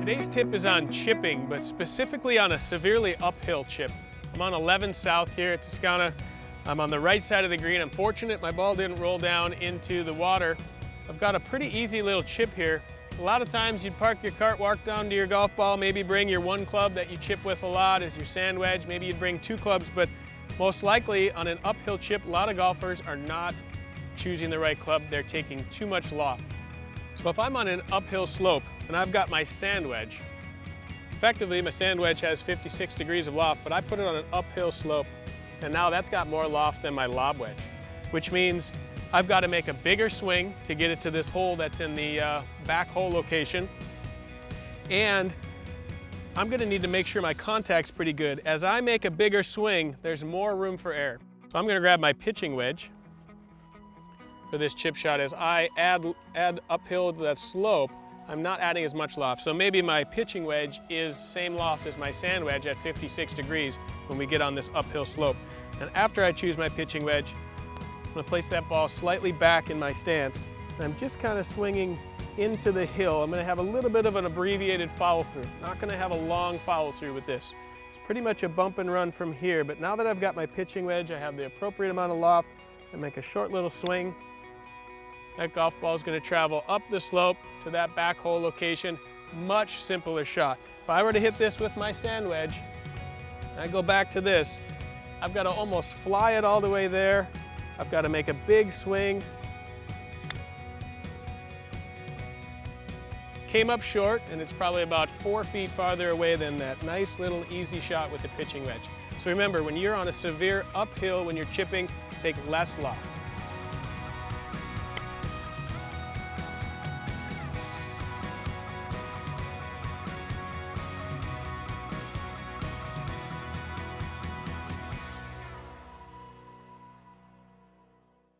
Today's tip is on chipping, but specifically on a severely uphill chip. I'm on 11 South here at Toscana. I'm on the right side of the green. I'm fortunate my ball didn't roll down into the water. I've got a pretty easy little chip here. A lot of times you'd park your cart, walk down to your golf ball, maybe bring your one club that you chip with a lot as your sand wedge. Maybe you'd bring two clubs, but most likely on an uphill chip, a lot of golfers are not choosing the right club. They're taking too much loft. So if I'm on an uphill slope and I've got my sand wedge, effectively my sand wedge has 56 degrees of loft, but I put it on an uphill slope and now that's got more loft than my lob wedge, which means I've got to make a bigger swing to get it to this hole that's in the back hole location. And I'm going to need to make sure my contact's pretty good. As I make a bigger swing, there's more room for error. So I'm going to grab my pitching wedge for this chip shot. As I add uphill to that slope, I'm not adding as much loft. So maybe my pitching wedge is same loft as my sand wedge at 56 degrees when we get on this uphill slope. And after I choose my pitching wedge, I'm going to place that ball slightly back in my stance. And I'm just kind of swinging into the hill. I'm going to have a little bit of an abbreviated follow through. Not going to have a long follow through with this. It's pretty much a bump and run from here, but now that I've got my pitching wedge, I have the appropriate amount of loft. I make a short little swing. That golf ball is going to travel up the slope to that back hole location. Much simpler shot. If I were to hit this with my sand wedge, and I go back to this, I've got to almost fly it all the way there. I've got to make a big swing. Came up short, and it's probably about 4 feet farther away than that nice little easy shot with the pitching wedge. So remember, when you're on a severe uphill, when you're chipping, take less loft.